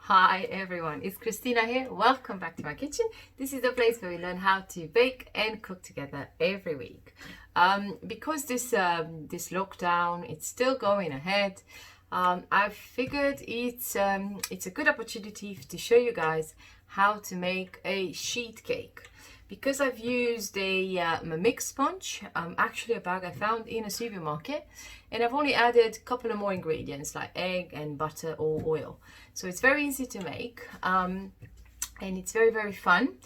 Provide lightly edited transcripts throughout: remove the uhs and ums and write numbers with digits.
Hi everyone, it's Christina here. Welcome back to my kitchen. This is the place where we learn how to bake and cook together every week. Because this lockdown it's still going ahead, I figured it's a good opportunity to show you guys how to make a sheet cake. Because I've used a mix sponge, actually a bag I found in a supermarket, and I've only added a couple of more ingredients like egg and butter or oil. So it's very easy to make, and it's very fun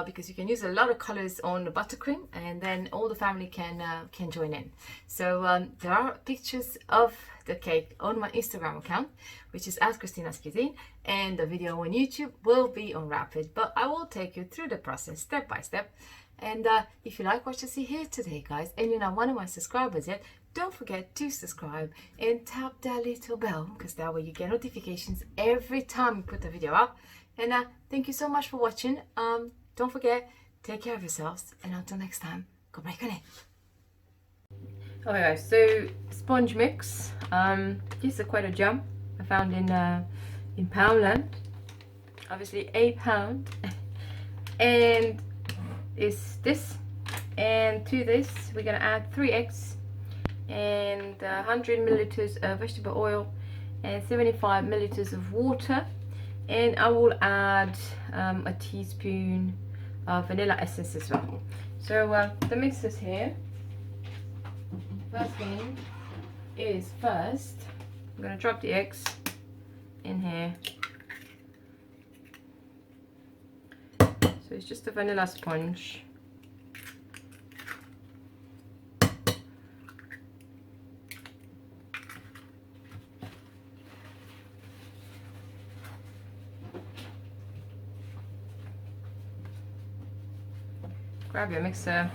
because you can use a lot of colors on the buttercream, and then all the family can join in. So there are pictures of the cake on my Instagram account, which is at Christina's Cuisine, and the video on YouTube will be on Rapid, but I will take you through the process step by step. And if you like what you see here today, guys, and you're not one of my subscribers yet, don't forget to subscribe and tap that little bell, because that way you get notifications every time we put a video up. And thank you so much for watching. Don't forget, take care of yourselves, and until next time, go break on it. Okay guys, so sponge mix. This is quite a gem I found in Poundland. Obviously a pound. And is this. And to this we're gonna add 3 eggs and 100 milliliters of vegetable oil and 75 milliliters of water. And I will add a teaspoon of vanilla essence as well. So the mix is here. First thing is I'm going to drop the eggs in here. So it's just a vanilla sponge. Grab your mixer.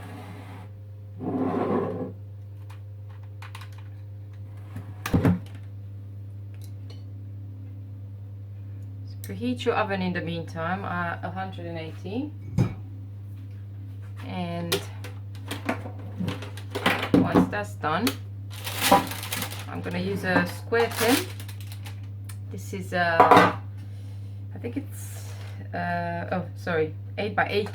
Preheat your oven in the meantime at 180, and once that's done, I'm going to use a square tin. This is I think it's 8 by 8.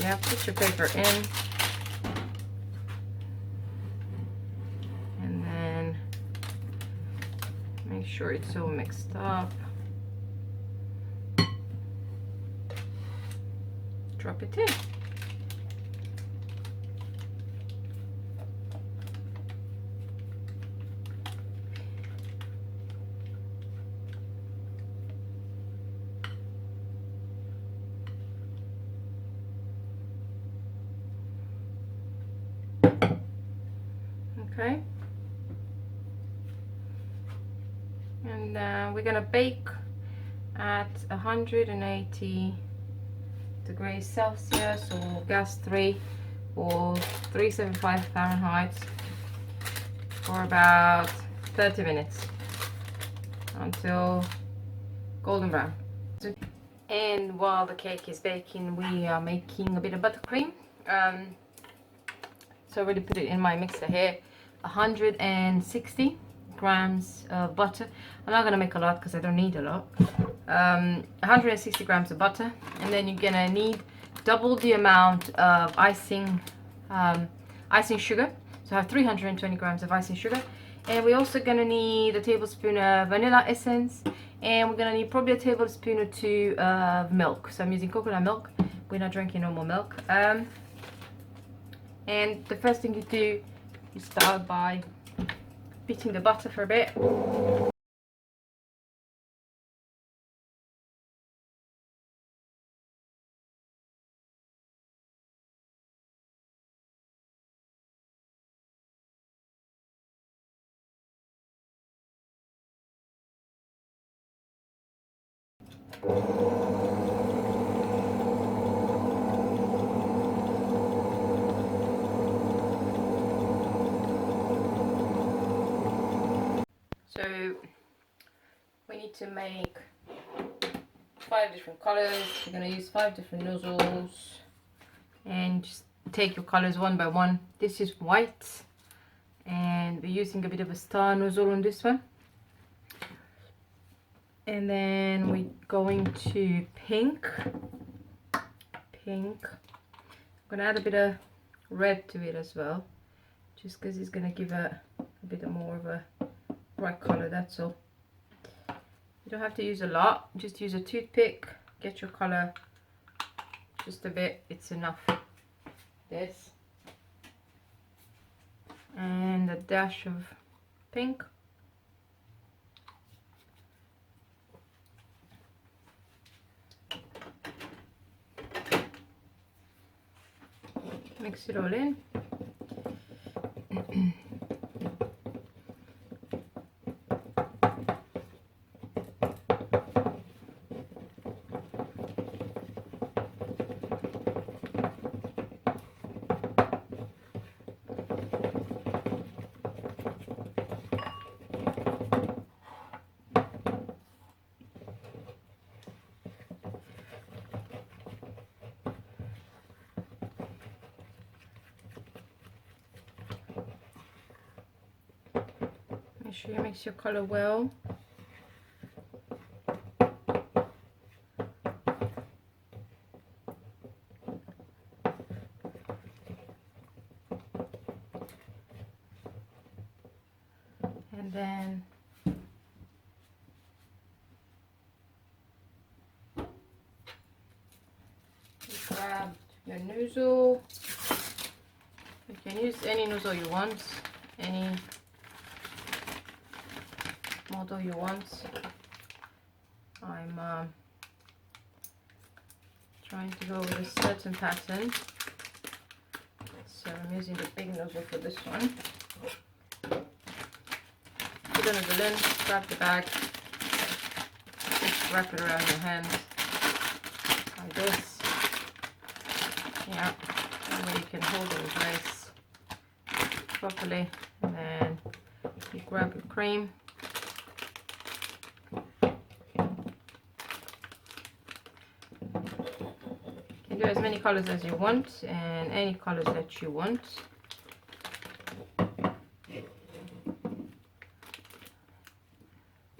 Yeah, put your paper in, and then make sure it's all mixed up. Drop it in. Okay. And we're gonna bake at 180 degrees Celsius or gas 3 or 375 Fahrenheit for about 30 minutes until golden brown. And while the cake is baking, we are making a bit of buttercream. So I already put it in my mixer here. 160 grams of butter. I'm not gonna make a lot because I don't need a lot. 160 grams of butter, and then you're gonna need double the amount of icing sugar. So I have 320 grams of icing sugar, and we're also gonna need a tablespoon of vanilla essence, and we're gonna need probably a tablespoon or 2 of milk. So I'm using coconut milk. We're not drinking normal milk. And the first thing you do, you start by beating the butter for a bit. So we need to make 5 different colors. We're going to use 5 different nozzles, and just take your colors one by one. This is white, and we're using a bit of a star nozzle on this one. And then we're going to pink. I'm gonna add a bit of red to it as well, just because it's gonna give a bit more of a bright color, that's all. You don't have to use a lot, just use a toothpick, get your color just a bit, it's enough. This. And a dash of pink. Mix it all in. Make sure you mix your color well. And then grab your nozzle. You can use any nozzle you want, any model you want. I'm trying to go with a certain pattern, so I'm using the big nozzle for this one. Put the nozzle in, grab the bag, just wrap it around your hands like this. Yeah, and then you can hold it in place properly, and then you grab your cream. You can do as many colors as you want and any colors that you want.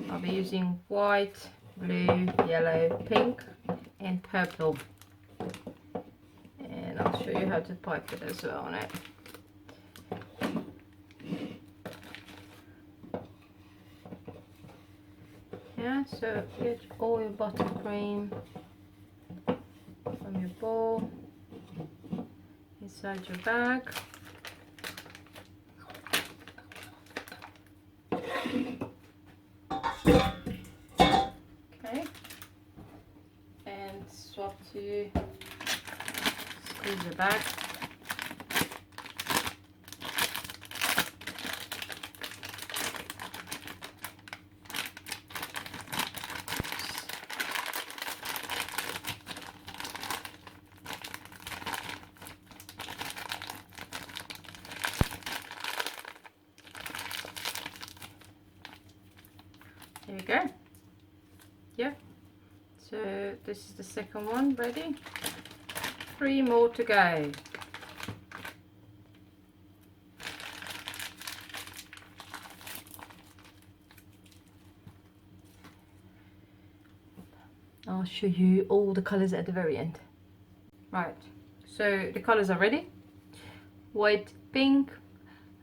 I'll be using white, blue, yellow, pink and purple. And I'll show you how to pipe it as well on it. Yeah, so get all your buttercream from your bowl inside your bag. Okay, and swap to squeeze the bag. There you go. Yeah, so this is the second one ready. 3 more to go. I'll show you all the colors at the very end. Right, so the colors are ready. White, pink,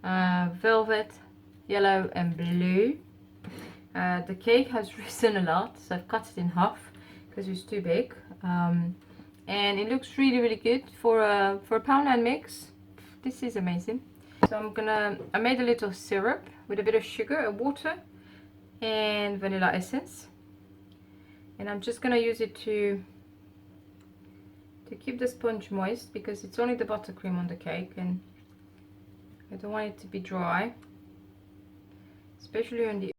velvet, yellow and blue. The cake has risen a lot, so I've cut it in half because it's too big, and it looks really good for a poundland mix. This is amazing. So I made a little syrup with a bit of sugar, water and vanilla essence, and I'm just gonna use it to keep the sponge moist because it's only the buttercream on the cake and I don't want it to be dry, especially on the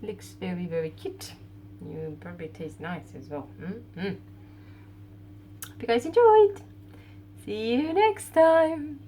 Looks very, very cute. You probably taste nice as well. Hope you guys enjoyed. See you next time.